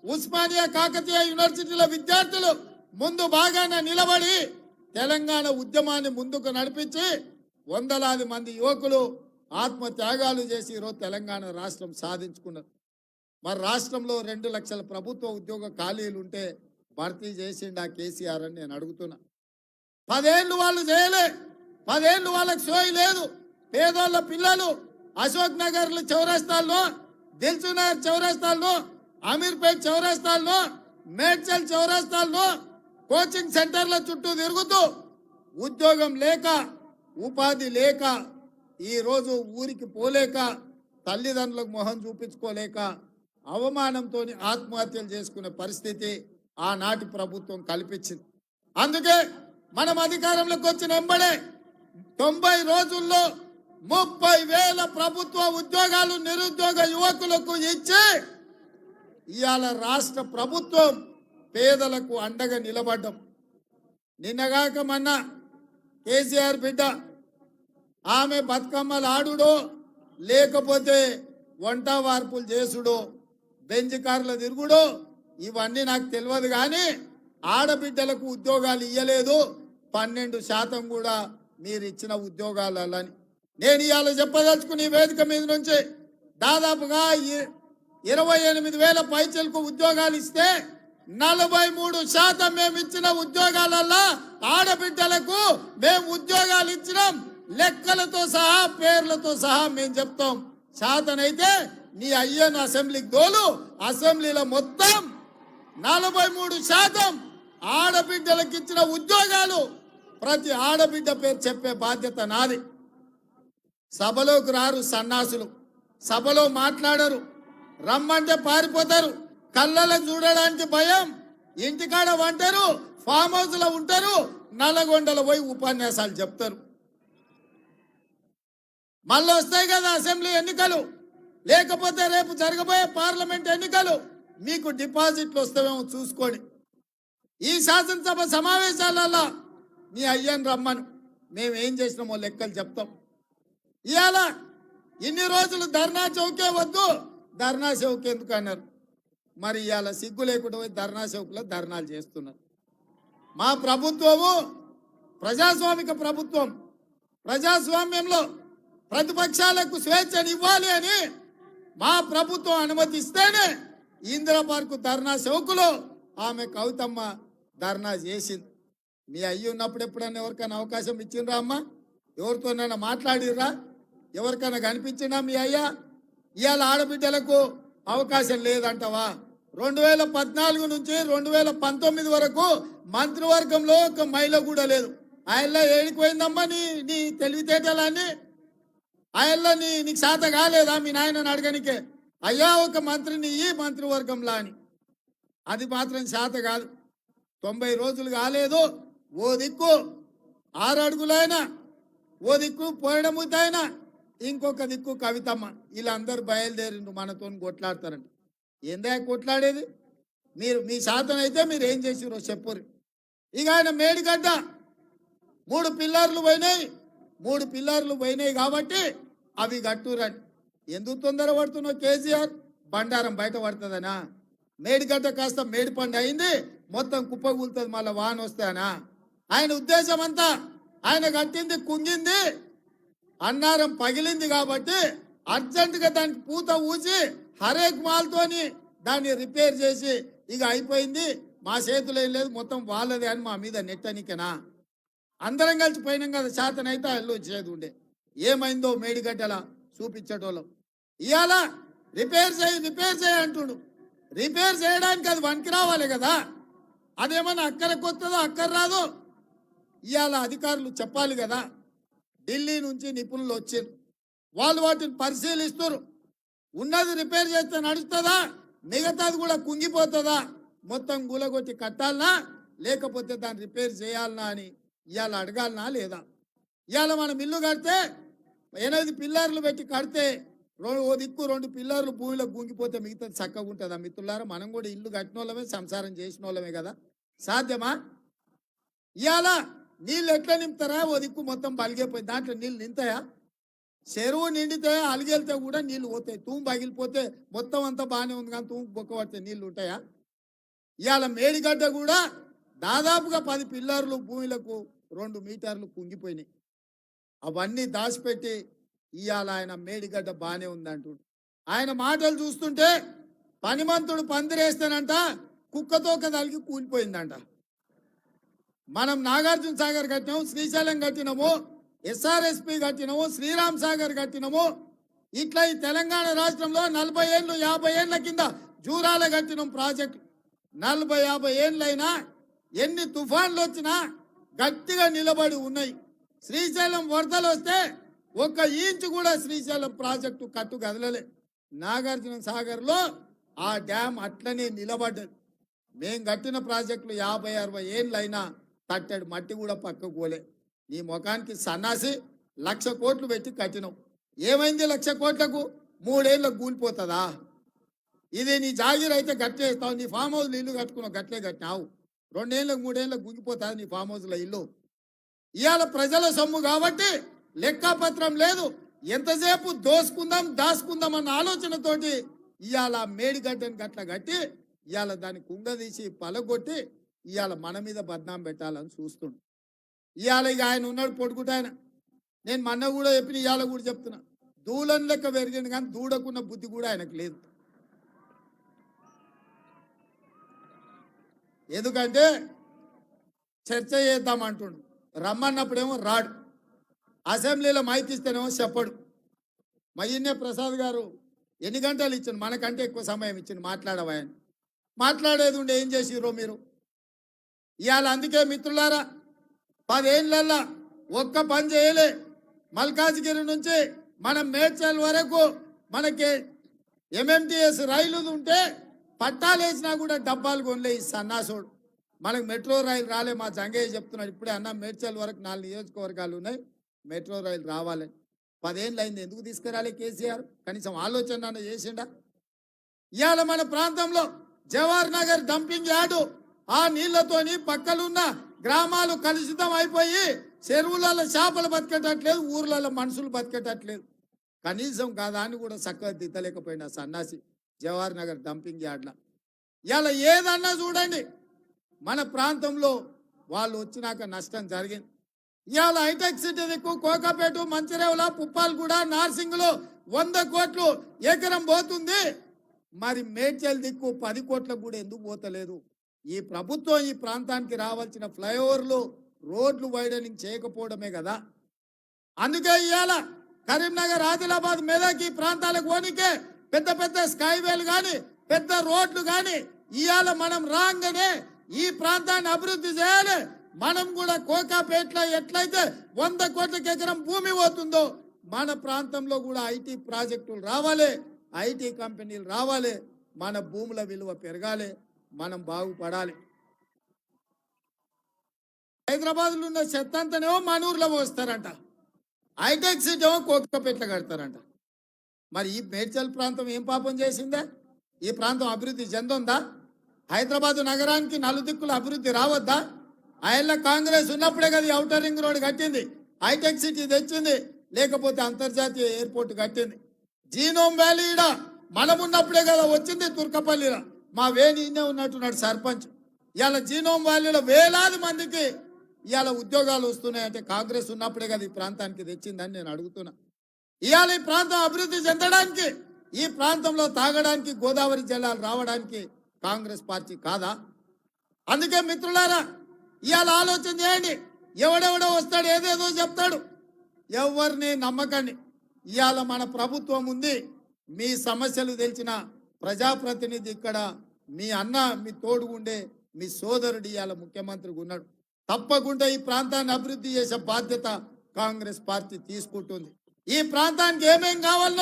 ఉస్మానియా కాకతీయ యూనివర్సిటీల విద్యార్థులు ముందు బాగానే నిలబడి తెలంగాణ ఉద్యమాన్ని ముందుకు నడిపించి వందలాది మంది యువకులు ఆత్మత్యాగాలు చేసి ఈరోజు తెలంగాణ రాష్ట్రం సాధించుకున్నారు. మరి రాష్ట్రంలో 2 లక్షల ప్రభుత్వ ఉద్యోగ ఖాళీలు ఉంటే భర్తీ చేసిండా కేసీఆర్ అని నేను అడుగుతున్నా. 10 ఏళ్ళు వాళ్ళు చేయలే, 10 ఏళ్ళు వాళ్ళకి సోయి లేదు. పేదోళ్ళ పిల్లలు అశోక్ నగర్ చౌరస్తాల్లో, దిల్సునగర్ చౌరస్తాల్లో, అమీర్పేట్ చౌరస్తాల్లో, మేడ్చల్ చౌరస్తాల్లో కోచింగ్ సెంటర్ల చుట్టూ తిరుగుతూ ఉద్యోగం లేక ఉపాధి లేక ఈరోజు ఊరికి పోలేక తల్లిదండ్రులకు మొహం చూపించుకోలేక అవమానంతో ఆత్మహత్యలు చేసుకునే పరిస్థితి ఆనాటి ప్రభుత్వం కల్పించింది. అందుకే మనం అధికారంలోకి వచ్చిన వెంబడే 90 రోజుల్లో 30,000 ప్రభుత్వ ఉద్యోగాలు నిరుద్యోగ యువకులకు ఇచ్చి ఇవాళ రాష్ట్ర ప్రభుత్వం పేదలకు అండగా నిలబడ్డం. నిన్నగాక మొన్న కేసీఆర్ బిడ్డ ఆమె బతుకమ్మలు ఆడుడో లేకపోతే వంట వార్పులు చేసుడో బెంచ్ కార్లు తిరుగుడో ఇవన్నీ నాకు తెలియదు, కానీ ఆడబిడ్డలకు ఉద్యోగాలు ఇయ్యలేదు. 12% కూడా మీరు ఇచ్చిన ఉద్యోగాలని నేను ఇవాళ చెప్పదలుచుకుని వేదిక మీద నుంచి దాదాపుగా 28,000 పైచలకు ఉద్యోగాలు ఇస్తే 43% మేము ఇచ్చిన ఉద్యోగాలల్లో ఆడబిడ్డలకు మేము ఉద్యోగాలు ఇచ్చినాం. లెక్కలతో సహా పేర్లతో సహా మేము చెప్తాం. శాతనైతే నీ అయ్యను అసెంబ్లీకి దోలు, అసెంబ్లీలో మొత్తం 43% ఆడబిడ్డలకు ఇచ్చిన ఉద్యోగాలు ప్రతి ఆడబిడ్డ పేరు చెప్పే బాధ్యత నాది. సభలోకి రారు సన్నాసులు, సభలో మాట్లాడరు, రమ్మంటే పారిపోతారు, కళ్ళలో చూడడానికి భయం, ఇంటికాడ వంటారు, ఫామ్ హౌస్ లో ఉంటారు, నల్లగొండలో పోయి ఉపన్యాసాలు చెప్తారు. మళ్ళీ వస్తాయి కదా అసెంబ్లీ ఎన్నికలు, లేకపోతే రేపు జరగబోయే పార్లమెంట్ ఎన్నికలు, మీకు డిపాజిట్లు వస్తావేమో చూసుకోండి. ఈ శాసనసభ సమావేశాలలో నీ అయ్యని రమ్మను, మేమేం చేసినామో లెక్కలు చెప్తాం. ఇవాళ ఇన్ని రోజులు ధర్నా చౌకే వద్దు, ధర్నా చౌక్ ఎందుకు అన్నారు. మరి ఇవాళ సిగ్గు లేకుండా పోయి ధర్నా చౌక్లో ధర్నాలు చేస్తున్నారు. మా ప్రభుత్వము ప్రజాస్వామిక ప్రభుత్వం, ప్రజాస్వామ్యంలో ప్రతిపక్షాలకు స్వేచ్ఛను ఇవ్వాలి అని మా ప్రభుత్వం అనుమతిస్తేనే ఇందిరా పార్కు ధర్నా చౌకులో ఆమె కవితమ్మ ధర్నా చేసింది. మీ అయ్యి ఉన్నప్పుడు ఎప్పుడైనా ఎవరికైనా అవకాశం ఇచ్చిండ్రా అమ్మ? ఎవరితోనైనా మాట్లాడిర్రా? ఎవరికైనా కనిపించినా మీ అయ్యా? ఇవాళ ఆడబిడ్డలకు అవకాశం లేదంటవా? 2014 నుంచి 2019 వరకు మంత్రివర్గంలో ఒక మహిళ కూడా లేదు. ఆయనలో ఏడిపోయిందమ్మా నీ తెలివితేటలన్నీ? ఆయనలో నీకు శాత కాలేదా మీ నాయనని అడగనికే? అయ్యా ఒక మంత్రిని ఈ మంత్రివర్గంలా అని. అది మాత్రం శాత కాదు. 90 రోజులు కాలేదు. ఓ దిక్కు 6 అడుగులైనా, ఓ దిక్కు పోయడముతైనా, ఇంకొక దిక్కు కవితమ్మ, వీళ్ళందరూ బయలుదేరిండు మనతో కొట్లాడతారంట. ఏందా కొట్లాడేది? మీ శాతం అయితే మీరు ఏం చేసిరో చెప్పురు. ఇక ఆయన మేడిగడ్డ 3 పిల్లర్లు పోయినాయి, 3 పిల్లర్లు పోయినాయి కాబట్టి అవి కట్టురని. ఎందుకు తొందర పడుతున్నావు కేసీఆర్? బండారం బయట పడుతుందనా? మేడిగడ్డ కాస్త మేడిపండు అయింది, మొత్తం కుప్పగూలుతుంది మళ్ళీ వాన వస్తానా? ఆయన ఉద్దేశం అంతా ఆయన కట్టింది కుంగింది, అన్నారం పగిలింది కాబట్టి అర్జెంటుగా దానికి పూత ఊసి హరేక్ మాల్తోని దాన్ని రిపేర్ చేసి ఇక అయిపోయింది, మా చేతులు ఏం లేదు, మొత్తం వాళ్ళదే అని మా మీద నెట్టనికనా? అందరం కలిసి పోయినాం కదా, శాతనైతే అల్లు చేదు ఉండే. ఏమైందో మేడిగడ్డలా చూపించేటోళ్ళం. ఇవాళ రిపేర్ చేయి అంటుడు. రిపేర్ చేయడానికి అది వనికి రావాలి కదా, అదేమన్నా అక్కర కొత్తదో అక్కర రాదో ఇవాళ అధికారులు చెప్పాలి కదా. ఢిల్లీ నుంచి నిపుణులు వచ్చారు, వాళ్ళు వాటిని పరిశీలిస్తారు. ఉన్నది రిపేర్ చేస్తే నడుస్తుందా, మిగతాది కూడా కుంగిపోతుందా, మొత్తం గులగొట్టి కట్టాలనా లేకపోతే దాన్ని రిపేర్ చేయాలనా అని ఇవాళ అడగాలనా లేదా? ఇవాళ మనం ఇల్లు కడితే 8 పిల్లర్లు పెట్టి కడితే ఓ దిక్కు 2 పిల్లర్లు భూమిలో గుంగిపోతే మిగతాది చక్కగా ఉంటుందా? మిత్రులారా, మనం కూడా ఇల్లు కట్టిన వాళ్ళమే, సంసారం చేసిన వాళ్ళమే కదా. సాధ్యమా? ఇవాళ నీళ్ళు ఎట్లా నింపుతారా? ఓ దిక్కు మొత్తం బలిగిపోయి దాంట్లో నీళ్ళు నింతాయా? చెరువు నిండితే అలిగెళ్తే కూడా నీళ్లు పోతాయి. తూము పగిలిపోతే మొత్తం అంతా బాగానే ఉంది, కానీ తూము బొక్క పడితే నీళ్లు ఉంటాయా? ఇవాళ మేడిగడ్డ కూడా దాదాపుగా 10 పిల్లర్లు భూమిలకు 2 మీటర్లు కుంగిపోయినాయి. అవన్నీ దాచిపెట్టి ఇవాళ ఆయన మేడిగడ్డ బాగానే ఉందంటు. ఆయన మాటలు చూస్తుంటే పనిమంతుడు పందిరేస్తానంట కుక్కతోక తలిగి కూలిపోయిందంట. మనం నాగార్జున సాగర్ కట్టినాము, శ్రీశైలం కట్టినాము, ఎస్ఆర్ఎస్పి కట్టినాము, శ్రీరామ్ సాగర్ కట్టినాము. ఇట్లా ఈ తెలంగాణ రాష్ట్రంలో 40 ఏళ్ళు 50 ఏళ్ల కింద జూరాల కట్టినాం ప్రాజెక్టు. 40-50 ఏళ్ళైనా ఎన్ని తుఫాన్లు వచ్చినా గట్టిగా నిలబడి ఉన్నాయి. శ్రీశైలం వరదలు వస్తే 1 ఇంచు కూడా శ్రీశైలం ప్రాజెక్టు కట్టు కదలలే. నాగార్జున సాగర్లో ఆ డ్యామ్ అట్లనే నిలబడ్డది. మేం కట్టిన ప్రాజెక్టులు 50-60 ఏళ్ళైనా తట్టడు మట్టి కూడా పక్కకు పోలే. నీ ముఖానికి సన్నాసి 1,00,000 కోట్లు పెట్టి కట్టినావు. ఏమైంది 1,00,000 కోట్లకు? 3 ఏళ్ళకు కూలిపోతుందా? ఇది నీ జాగీర్ అయితే గట్లే ఇస్తావు. నీ ఫామ్ హౌస్లో ఇల్లు కట్టుకున్నావు, గట్లే కట్టినావు. 2 ఏళ్ళకు 3 ఏళ్ళకు గుంగిపోతుంది నీ ఫామ్ హౌస్లో ఇల్లు. ఇవాళ ప్రజల సొమ్ము కాబట్టి లెక్కపత్రం లేదు. ఎంతసేపు దోసుకుందాం దాసుకుందాం అన్న ఆలోచనతోటి ఇవాళ మేడిగడ్డని గట్ల కట్టి ఇవాళ దాన్ని కుంగదీసి పలగొట్టి ఇవాళ మన మీద బద్నాం పెట్టాలని చూస్తుండు. ఇవాళ ఇక ఆయన ఉన్నాడు పొడుగుటాయన. నేను మొన్న కూడా చెప్పిన, ఇవాళ కూడా చెప్తున్నా, దూలం లెక్క పెరిగింది కానీ దూడకున్న బుద్ధి కూడా ఆయనకు లేదు. ఎందుకంటే చర్చ చేద్దామంటుండు, రమ్మన్నప్పుడేమో రాడు, అసెంబ్లీలో మైక్ ఇస్తేనేమో చెప్పడు. మయ్యన్నే ప్రసాద్ గారు ఎన్ని గంటలు ఇచ్చిండు, మనకంటే ఎక్కువ సమయం ఇచ్చిండు మాట్లాడవాయని. మాట్లాడేది ఉండే ఏం చేసిర్రో మీరు ఇవాళ. అందుకే మిత్రులారా, 10 ఏళ్ళల్లో ఒక్క పని చేయలే. మల్కాజ్గిరి నుంచి మనం మేడ్చల్ వరకు మనకి ఎంఎంటీఎస్ రైలు ఉంటే పట్టాలు వేసినా కూడా డబ్బాలు కొనలే ఈ సన్నాసుడు. మనకు మెట్రో రైలు రాలే. మా జంగయ్య చెప్తున్నాడు ఇప్పుడే, అన్న మేడ్చల్ వరకు 4 నియోజకవర్గాలు ఉన్నాయి, మెట్రో రైలు రావాలని. 10 ఏళ్ళు అయింది, ఎందుకు తీసుకురాలే కేసీఆర్? కనీసం ఆలోచన చేసిండా? ఇవాళ మన ప్రాంతంలో జవహర్ నగర్ డంపింగ్ యార్డు, ఆ నీళ్లతోని పక్కలున్న గ్రామాలు కలుషితం అయిపోయి చెరువులలో చేపలు బతికేటట్లేదు, ఊర్లలో మనుషులు బతికేటట్లేదు. కనీసం కాదాన్ని కూడా చక్కగా దిద్దలేకపోయినా సన్నాసి జవహర్ నగర్ డంపింగ్ యార్డ్లో. ఇవాళ ఏదన్నా చూడండి, మన ప్రాంతంలో వాళ్ళు వచ్చినాక నష్టం జరిగింది. ఇవాళ హైటెక్ సిటీ దిక్కు కోకాపేట, మంచిరేవుల, పుప్పాలగూడ, నార్సింగ్లో 100 కోట్లు ఎకరం పోతుంది. మరి మేడ్చల్ దిక్కు 10 కోట్లకు కూడా ఎందుకు పోతలేదు? ఈ ప్రభుత్వం ఈ ప్రాంతానికి రావాల్సిన ఫ్లైఓవర్లు, రోడ్లు వైడనింగ్ చేయకపోవడమే కదా. అందుకే ఇవాళ కరీంనగర్, ఆదిలాబాద్, మెదక్ ఈ ప్రాంతాలకు పోనీకే పెద్ద పెద్ద స్కైవేలు కానీ పెద్ద రోడ్లు కానీ ఇవాళ మనం రాగానే ఈ ప్రాంతాన్ని అభివృద్ధి చేయాలి. మనం కూడా కోకాపేటలో ఎట్లయితే 100 కోట్లకి ఎకరం భూమి పోతుందో మన ప్రాంతంలో కూడా ఐటీ ప్రాజెక్టులు రావాలి, ఐటీ కంపెనీలు రావాలి, మన భూముల విలువ పెరగాలి, మనం బాగుపడాలి. హైదరాబాద్లో ఉన్న చెత్త అంతనేమో మనూరులో పోస్తారంట, హైటెక్ సిటీ ఏమో కోకాపేటలో కడతారంట. మరి ఈ మేడ్చల్ ప్రాంతం ఏం పాపం చేసిందే? ఈ ప్రాంతం అభివృద్ధి చెందుందా? హైదరాబాద్ నగరానికి 4 దిక్కుల అభివృద్ధి రావద్దా? ఆయనలో కాంగ్రెస్ ఉన్నప్పుడే కదా ఔటర్ రింగ్ రోడ్ కట్టింది, హైటెక్ సిటీ తెచ్చింది, లేకపోతే అంతర్జాతీయ ఎయిర్పోర్ట్ కట్టింది. జీనోమ్ వ్యాలీ ఈడ మనం ఉన్నప్పుడే కదా వచ్చింది. తుర్కపల్లిలో మా వేణినే ఉన్నట్టున్నాడు సర్పంచ్. ఇవాళ జీనోమ్ వ్యాలీలో వేలాది మందికి ఇవాళ ఉద్యోగాలు వస్తున్నాయంటే కాంగ్రెస్ ఉన్నప్పుడే కదా ఈ ప్రాంతానికి తెచ్చిందని నేను అడుగుతున్నా. ఇవాళ ఈ ప్రాంతం అభివృద్ధి చెందడానికి, ఈ ప్రాంతంలో తాగడానికి గోదావరి జలాలు రావడానికి కాంగ్రెస్ పార్టీ కాదా? అందుకే మిత్రులారా, ఇవాళ ఆలోచన చేయండి. ఎవడెవడో వస్తాడు, ఏదేదో చెప్తాడు, ఎవరిని నమ్మకండి. ఇవాళ మన ప్రభుత్వం ఉంది, మీ సమస్యలు తెలిసిన ప్రజాప్రతినిధి ఇక్కడ మీ అన్న, మీ తోడుగుండే మీ సోదరుడు ఇవాళ ముఖ్యమంత్రిగా ఉన్నాడు. తప్పకుండా ఈ ప్రాంతాన్ని అభివృద్ధి చేసే బాధ్యత కాంగ్రెస్ పార్టీ తీసుకుంటుంది. ఈ ప్రాంతానికి ఏమేం కావాలో